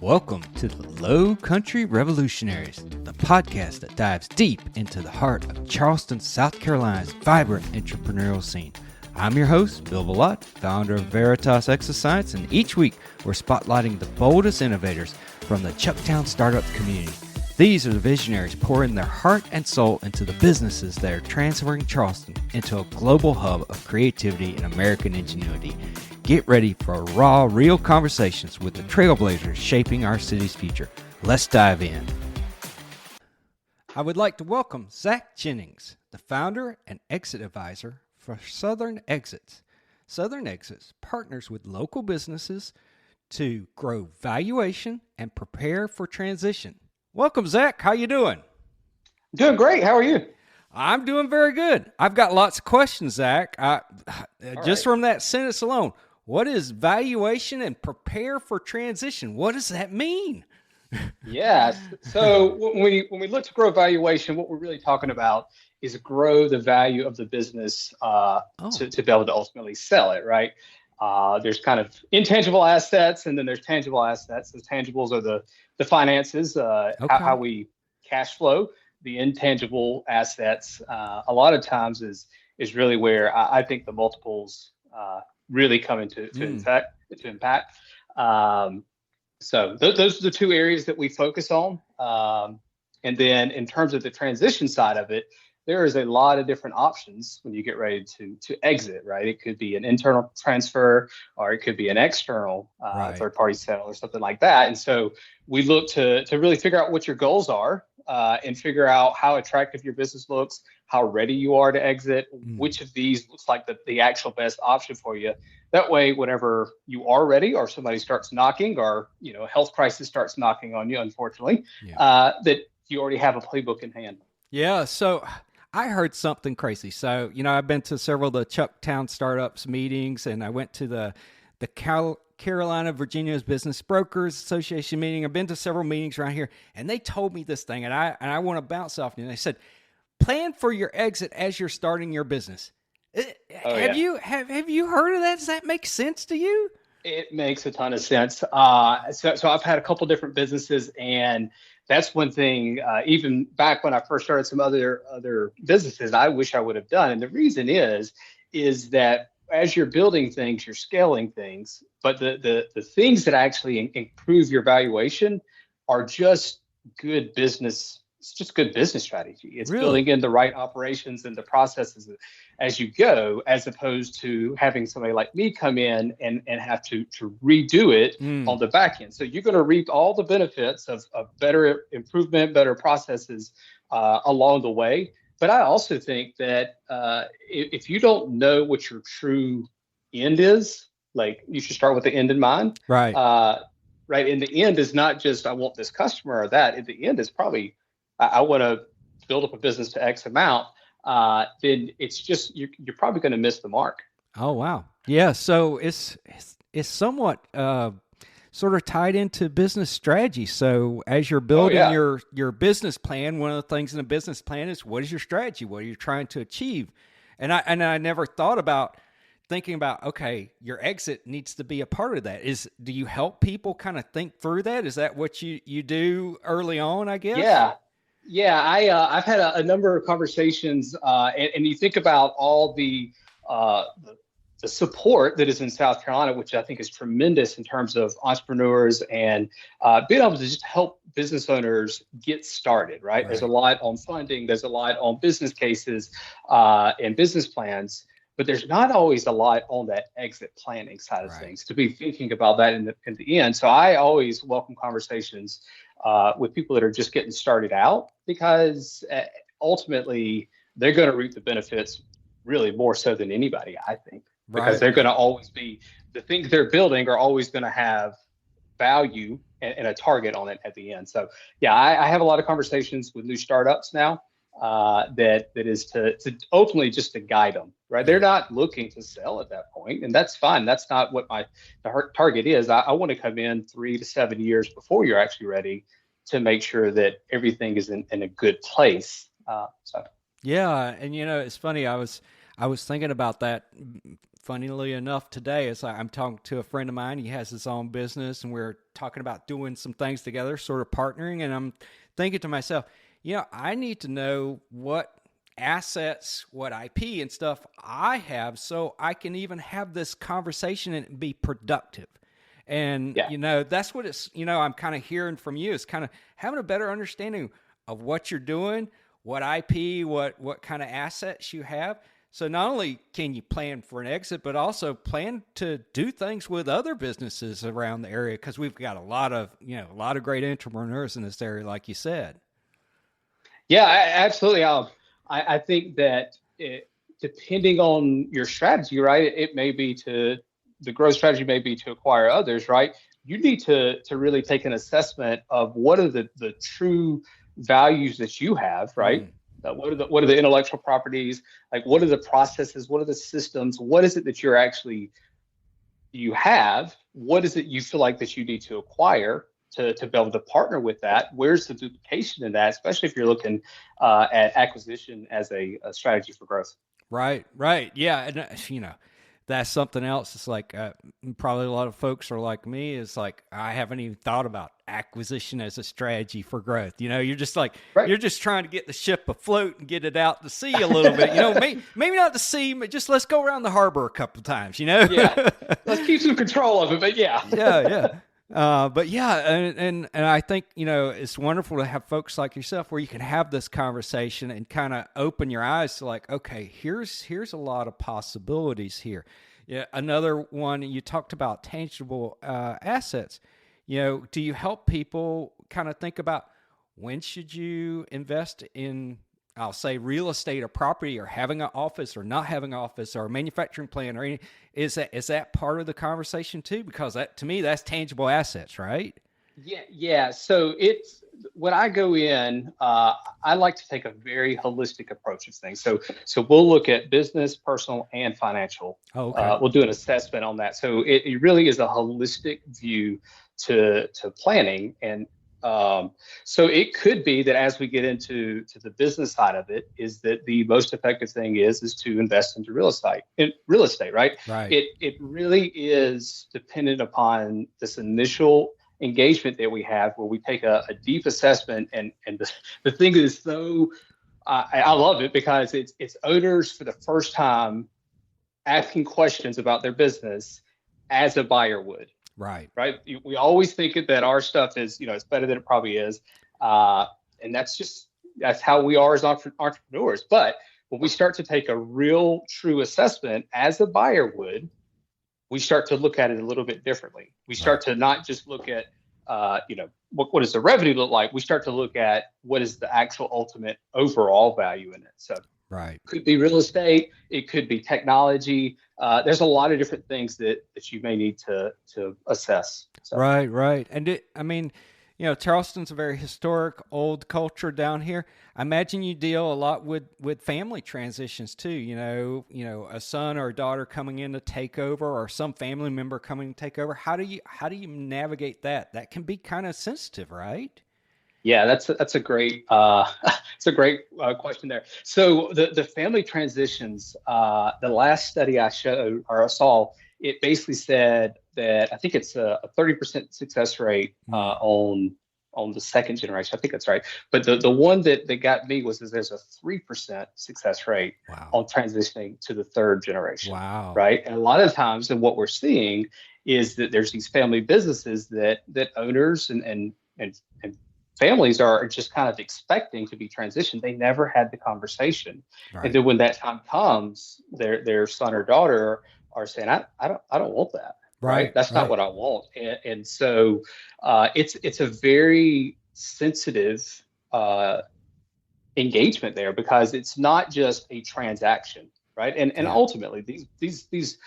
Welcome to the Lowcountry Revolutionaries, the podcast that dives deep into the heart of Charleston, South Carolina's vibrant entrepreneurial scene. I'm your host, Bill Bellott, founder of Veritas Exoscience, and each week we're spotlighting the boldest innovators from the Chucktown startup community. These are the visionaries pouring their heart and soul into the businesses that are transferring Charleston into a global hub of creativity and American ingenuity. Get ready for raw, real conversations with the trailblazers shaping our city's future. Let's dive in. I would like to welcome Zac Jennings, the founder and exit advisor for Southern Exits. Southern Exits partners with local businesses to grow valuation and prepare for transition. Welcome, Zac. How you doing? Doing great. How are you? I'm doing very good. I've got lots of questions, Zac. From that sentence alone, what is valuation and prepare for transition? What does that mean? Yes. So when we look to grow valuation, what we're really talking about is grow the value of the business to be able to ultimately sell it, right? There's kind of intangible assets, and then there's tangible assets. The tangibles are the finances, how we cash flow. The intangible assets, a lot of times is really where I think the multiples really come into impact. So those are the two areas that we focus on. And then in terms of the transition side of it, there is a lot of different options when you get ready to exit, right? It could be an internal transfer, or it could be an external third-party sale or something like that. And so we look to really figure out what your goals are and figure out how attractive your business looks, how ready you are to exit, which of these looks like the actual best option for you. That way, whenever you are ready or somebody starts knocking, or a health crisis starts knocking on you, unfortunately, that you already have a playbook in hand. Yeah, so I heard something crazy. So, I've been to several of the Chucktown startups meetings, and I went to the Carolina, Virginia's Business Brokers Association meeting. I've been to several meetings around here, and they told me this thing, and I want to bounce off you. And they said, plan for your exit as you're starting your business. Have you heard of that? Does that make sense to you? It makes a ton of sense. So I've had a couple different businesses, and that's one thing, even back when I first started some other businesses, I wish I would have done. And the reason is that as you're building things, you're scaling things, but the things that actually improve your valuation are just good business. It's just good business strategy. It's really building in the right operations and the processes as you go, as opposed to having somebody like me come in and have to redo it on the back end. So you're going to reap all the benefits of better improvement, better processes along the way. But I also think that if you don't know what your true end is, like, you should start with the end in mind. Right. Right. And the end is not just I want this customer or that. At the end is probably I want to build up a business to X amount. Then it's just you're probably going to miss the mark. Oh, wow. Yeah. So it's somewhat sort of tied into business strategy. So as you're building your business plan, one of the things in a business plan is, what is your strategy? What are you trying to achieve? And I never thought about thinking about, okay, your exit needs to be a part of that. Do you help people kind of think through that? Is that what you do early on, I guess? Yeah. I've had a number of conversations, and you think about all the support that is in South Carolina, which I think is tremendous in terms of entrepreneurs and being able to just help business owners get started, right? There's a lot on funding, there's a lot on business cases and business plans, but there's not always a lot on that exit planning side of things, to be thinking about that in the end. So I always welcome conversations with people that are just getting started out, because ultimately they're going to reap the benefits really more so than anybody, I think. Because they're going to always be, the things they're building are always going to have value and a target on it at the end. So I have a lot of conversations with new startups now that is to ultimately just to guide them, right? They're not looking to sell at that point, and that's fine. That's not what the target is. I want to come in 3 to 7 years before you're actually ready to make sure that everything is in a good place. Yeah, and it's funny. I was thinking about that funnily enough, today, it's like I'm talking to a friend of mine. He has his own business, and we're talking about doing some things together, sort of partnering. And I'm thinking to myself, I need to know what assets, what IP and stuff I have, so I can even have this conversation and be productive. And, that's what it's, I'm kind of hearing from you is kind of having a better understanding of what you're doing, what IP, what kind of assets you have. So not only can you plan for an exit, but also plan to do things with other businesses around the area, because we've got a lot of great entrepreneurs in this area, like you said. Yeah, absolutely. I think that depending on your strategy, right, the growth strategy may be to acquire others, right? You need to really take an assessment of what are the true values that you have, right? What are the intellectual properties? Like, what are the processes? What are the systems? What is it that you have? What is it you feel like that you need to acquire to be able to partner with that? Where's the duplication in that, especially if you're looking at acquisition as a strategy for growth? Right. Yeah. And, that's something else. It's like probably a lot of folks are like me. It's like, I haven't even thought about acquisition as a strategy for growth. You're just like, You're just trying to get the ship afloat and get it out to sea a little bit. Maybe not to sea, but just let's go around the harbor a couple of times, Yeah. Let's keep some control of it, but yeah. Yeah. But yeah, and I think, it's wonderful to have folks like yourself where you can have this conversation and kind of open your eyes to like, okay, here's a lot of possibilities here. Yeah. Another one, you talked about tangible assets. Do you help people kind of think about when should you invest in, I'll say, real estate or property, or having an office or not having an office, or a manufacturing plant, or any? Is that part of the conversation too? Because that, to me, that's tangible assets, right? Yeah. So it's when I go in, I like to take a very holistic approach of things. So we'll look at business, personal, and financial. Oh, okay. We'll do an assessment on that. So it really is a holistic view to planning. And so it could be that as we get into the business side of it, is that the most effective thing is to invest into real estate, right? Right. It really is dependent upon this initial engagement that we have, where we take a deep assessment, and the thing is, so I love it because it's owners for the first time asking questions about their business as a buyer would. Right. We always think that our stuff is, it's better than it probably is. And that's how we are as entrepreneurs. But when we start to take a real true assessment as a buyer would, we start to look at it a little bit differently. We start to not just look at, what does the revenue look like? We start to look at what is the actual ultimate overall value in it. So right. It could be real estate. It could be technology. There's a lot of different things that you may need to assess. So. Right. And Charleston's a very historic, old culture down here. I imagine you deal a lot with family transitions too. A son or a daughter coming in to take over, or some family member coming to take over. How do you navigate that? That can be kind of sensitive, right? Yeah, that's a great question there. So the family transitions, the last study I saw, it basically said that I think it's a 30% success rate on the second generation. I think that's right. But the one that got me was there's a 3% success rate on transitioning to the third generation. Wow. Right. And a lot of times, and what we're seeing is that there's these family businesses that owners and families are just kind of expecting to be transitioned. They never had the conversation. Right. And then when that time comes, their son or daughter are saying, I don't want that. Right. That's not what I want. And so it's a very sensitive engagement there, because it's not just a transaction. Right. And ultimately these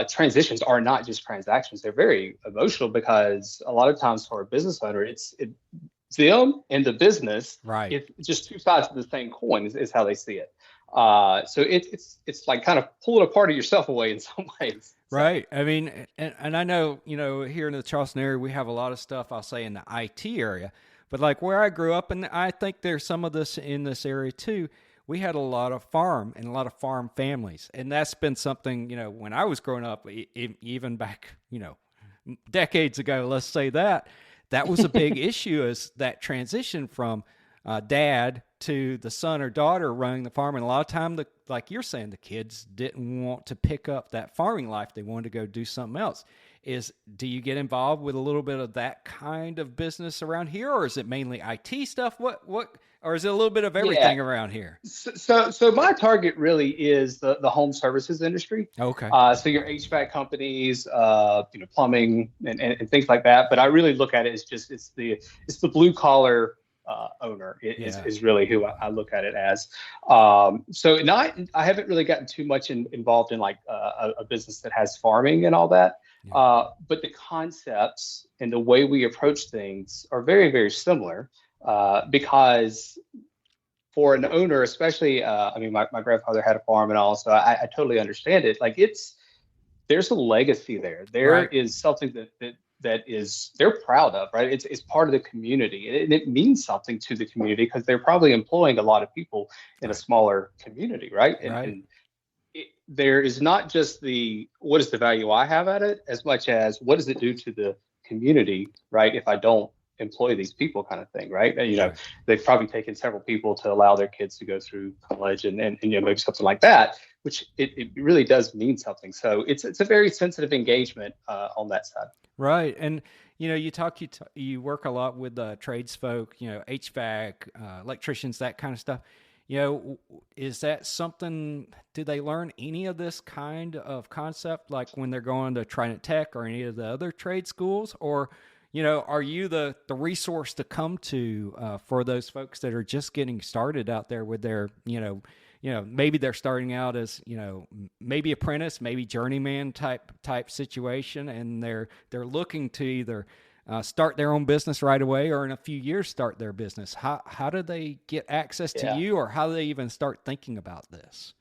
transitions are not just transactions. They're very emotional, because a lot of times for a business owner, it's them and the business. Right. It's just two sides of the same coin is how they see it. So it's like kind of pulling a part of yourself away in some ways. Right. I mean, and I know, here in the Charleston area, we have a lot of stuff, I'll say, in the IT area, but like where I grew up, and I think there's some of this in this area too, we had a lot of farm and a lot of farm families. And that's been something, when I was growing up, even back, decades ago, let's say that was a big issue, is that transition from dad to the son or daughter running the farm. And a lot of time, like you're saying, the kids didn't want to pick up that farming life. They wanted to go do something else. Do you get involved with a little bit of that kind of business around here, or is it mainly IT stuff? Or is it a little bit of everything around here? So my target really is the home services industry. Okay. So your HVAC companies, plumbing and things like that. But I really look at it as just it's the blue collar owner is really who I look at it as. So I haven't really gotten too much involved in like a business that has farming and all that. Yeah. But the concepts and the way we approach things are very, very similar. Because for an owner, especially, my grandfather had a farm and all, so I totally understand it. Like there's a legacy there. There is something that is they're proud of, right? It's part of the community, and it means something to the community because they're probably employing a lot of people in a smaller community, right? And there is not just what is the value I have at it, as much as what does it do to the community, right? If I don't employ these people, kind of thing, right? And, they've probably taken several people to allow their kids to go through college and maybe something like that, which it really does mean something. So it's a very sensitive engagement on that side. Right. And you work a lot with trades folk, HVAC, electricians, that kind of stuff. Is that something, do they learn any of this kind of concept, like when they're going to Trident Tech or any of the other trade schools? Or, are you the resource to come to for those folks that are just getting started out there with their, maybe they're starting out as, maybe apprentice, maybe journeyman type situation, and they're looking to either start their own business right away, or in a few years start their business. How do they get access to you, or how do they even start thinking about this?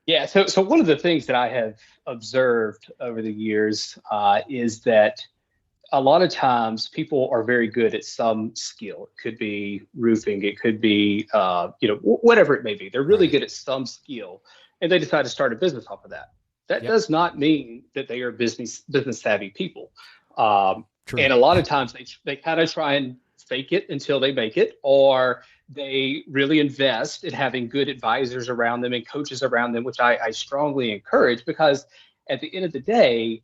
Yeah, so one of the things that I have observed over the years is that a lot of times people are very good at some skill. It could be roofing, it could be whatever it may be. They're really good at some skill, and they decide to start a business off of that. That does not mean that they are business savvy people. And a lot of times they kind of try and fake it until they make it, or they really invest in having good advisors around them and coaches around them, which I strongly encourage, because at the end of the day,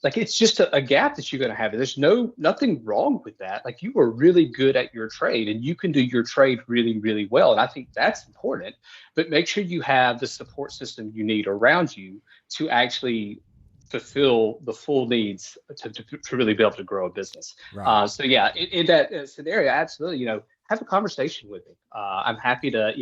it's just a gap that you're going to have. There's nothing wrong with that. Like, you are really good at your trade and you can do your trade really, really well. And I think that's important, but make sure you have the support system you need around you to actually fulfill the full needs to really be able to grow a business. Right. In that scenario, absolutely, have a conversation with me. I'm happy to,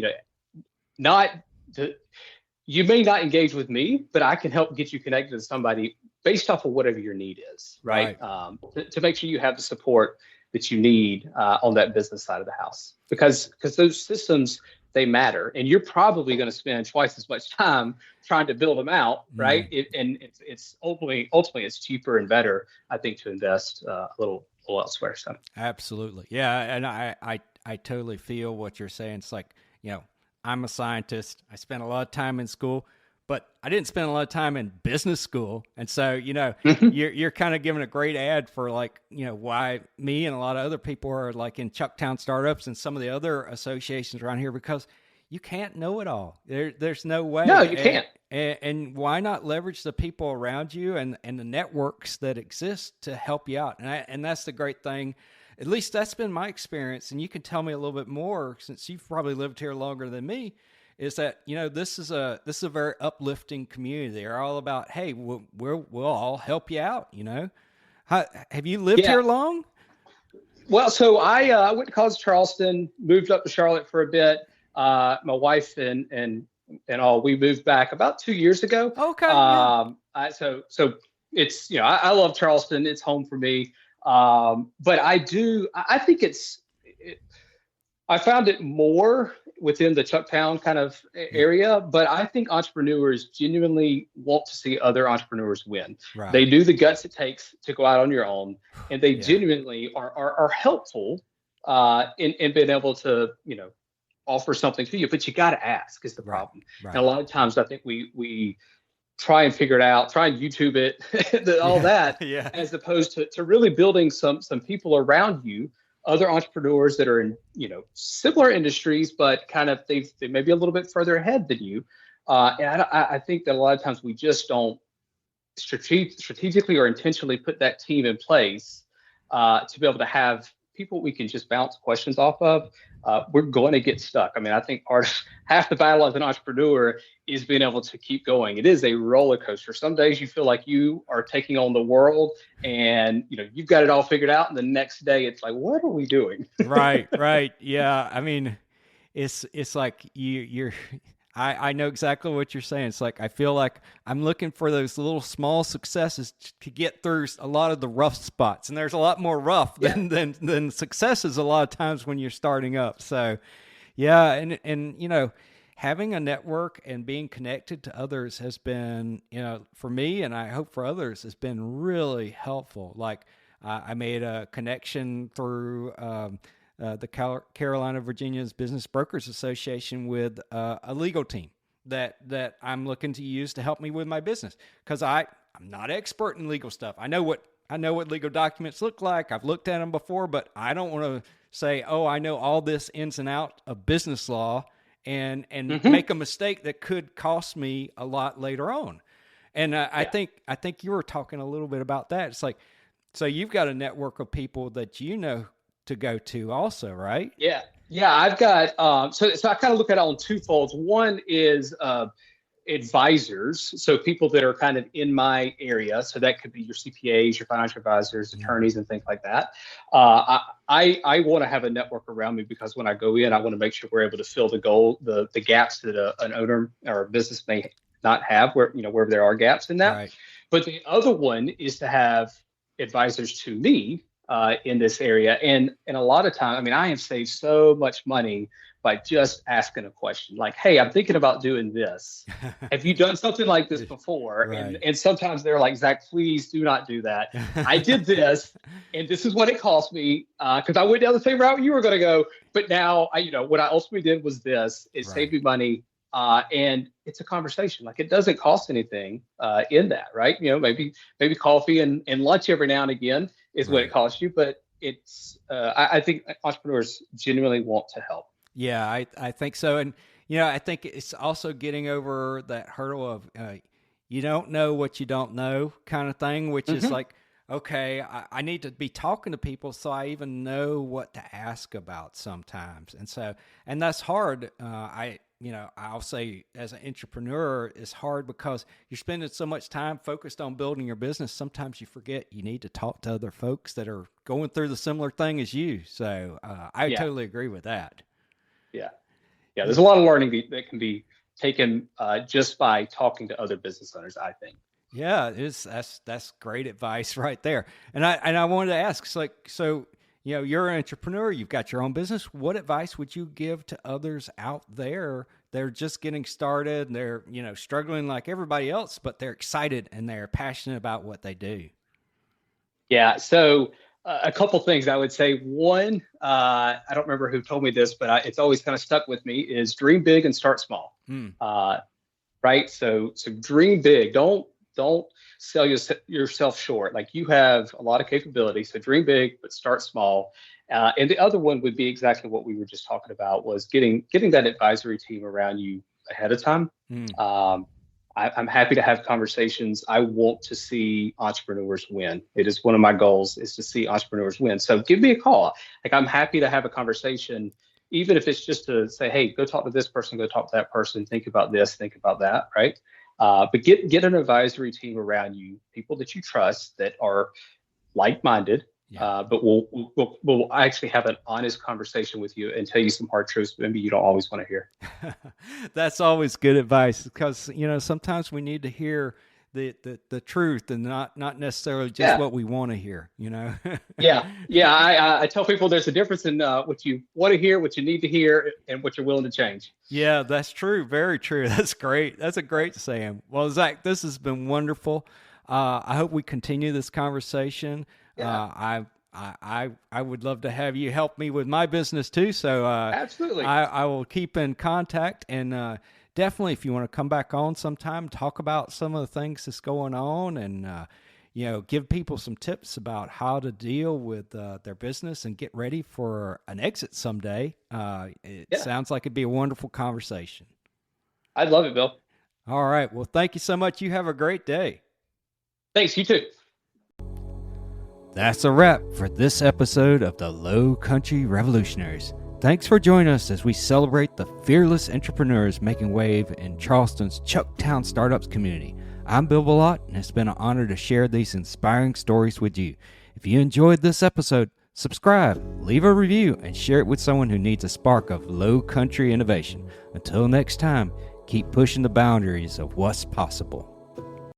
you may not engage with me, but I can help get you connected to somebody based off of whatever your need is, right? To make sure you have the support that you need on that business side of the house, because those systems, they matter, and you're probably going to spend twice as much time trying to build them out, right? And it's ultimately it's cheaper and better, I think, to invest a little elsewhere. So absolutely, yeah, and I totally feel what you're saying. It's like, I'm a scientist. I spent a lot of time in school, but I didn't spend a lot of time in business school. And so, you're kind of giving a great ad for, like, why me and a lot of other people are like in Chucktown Startups and some of the other associations around here, because you can't know it all. There's no way. No, you can't. And why not leverage the people around you and the networks that exist to help you out? And that's the great thing. At least that's been my experience. And you can tell me a little bit more, since you've probably lived here longer than me, is that, this is a very uplifting community. They're all about, hey, we'll all help you out. Have you lived here long? Well, so I went to college in Charleston, moved up to Charlotte for a bit. My wife and all, we moved back about 2 years ago. Okay. So it's, I love Charleston. It's home for me. But I think I found it more within the Chucktown kind of area, but I think entrepreneurs genuinely want to see other entrepreneurs win. Right. They do the guts it takes to go out on your own, and they genuinely are helpful in being able to, offer something to you, but you got to ask is the Right. problem. Right. And a lot of times I think we try and figure it out, try and YouTube it, all that, Yeah. as opposed to really building some people around you, other entrepreneurs that are in, similar industries, but kind of they may be a little bit further ahead than you. And I think that a lot of times we just don't strategically or intentionally put that team in place to be able to have people we can just bounce questions off of. We're going to get stuck. I mean, I think part of half the battle as an entrepreneur is being able to keep going. It is a roller coaster. Some days you feel like you are taking on the world and you've got it all figured out, and the next day it's like, what are we doing? Right. Right. Yeah. I mean, it's like you're I know exactly what you're saying. It's like I feel like I'm looking for those little small successes to get through a lot of the rough spots, and there's a lot more rough than successes a lot of times when you're starting up. So, yeah, and having a network and being connected to others has been, for me, and I hope for others, has been really helpful. Like I made a connection through. The Carolina, Virginia's Business Brokers Association with a legal team that I'm looking to use to help me with my business, because I'm not expert in legal stuff. I know what legal documents look like. I've looked at them before, but I don't want to say, oh, I know all this ins and out of business law and make a mistake that could cost me a lot later on. And I think you were talking a little bit about that. It's like, so you've got a network of people that to go to also, right? Yeah. I've got so I kind of look at it on two folds. One is advisors, so people that are kind of in my area. So that could be your CPAs, your financial advisors, attorneys, and things like that. I want to have a network around me, because when I go in, I want to make sure we're able to fill the gaps that an owner or a business may not have, where there are gaps in that. Right. But the other one is to have advisors to me in this area. And a lot of time, I mean, I have saved so much money by just asking a question like, hey, I'm thinking about doing this. Have you done something like this before? Right. And sometimes they're like, Zac, please do not do that. I did this, and this is what it cost me, because I went down the same route you were going to go. But now, what I ultimately did was this. It saved me money. And it's a conversation. Like, it doesn't cost anything in that, right? Maybe coffee and lunch every now and again is what it costs you, but it's I think entrepreneurs genuinely want to help. Yeah, I think so. And I think it's also getting over that hurdle of you don't know what you don't know kind of thing, which is like, okay, I need to be talking to people so I even know what to ask about sometimes. And that's hard. I'll say as an entrepreneur, it's hard because you're spending so much time focused on building your business. Sometimes you forget you need to talk to other folks that are going through the similar thing as you. So I totally agree with that. Yeah. There's a lot of learning that can be taken just by talking to other business owners, I think. Yeah, that's great advice right there. And I wanted to ask, so you're an entrepreneur, you've got your own business. What advice would you give to others out there? They're just getting started, and they're, struggling like everybody else, but they're excited and they're passionate about what they do. Yeah. So a couple things I would say. One, I don't remember who told me this, but it's always kind of stuck with me, is dream big and start small. Right. So dream big. Don't sell yourself short. Like, you have a lot of capability, so dream big, but start small. And the other one would be exactly what we were just talking about, was getting that advisory team around you ahead of time. I'm happy to have conversations. I want to see entrepreneurs win. It is one of my goals, is to see entrepreneurs win. So give me a call. Like, I'm happy to have a conversation, even if it's just to say, hey, go talk to this person, go talk to that person, think about this, think about that, right? But get an advisory team around you, people that you trust that are like-minded, but we'll actually have an honest conversation with you and tell you some hard truths maybe you don't always want to hear. That's always good advice, because sometimes we need to hear the truth and not necessarily just what we want to hear. I tell people there's a difference in what you want to hear, what you need to hear, and what you're willing to change. Yeah, that's true. Very true. That's great. That's a great saying. Well, Zac, this has been wonderful. I hope we continue this conversation. I would love to have you help me with my business too. So Absolutely. I will keep in contact, and definitely if you want to come back on sometime, talk about some of the things that's going on, and give people some tips about how to deal with their business and get ready for an exit someday. It sounds like it'd be a wonderful conversation. I'd love it, Bill. All right. Well, thank you so much. You have a great day. Thanks. You too. That's a wrap for this episode of the Lowcountry Revolutionaries. Thanks for joining us as we celebrate the fearless entrepreneurs making wave in Charleston's Chucktown Startups community. I'm Bill Bellot, and it's been an honor to share these inspiring stories with you. If you enjoyed this episode, subscribe, leave a review, and share it with someone who needs a spark of Lowcountry innovation. Until next time, keep pushing the boundaries of what's possible.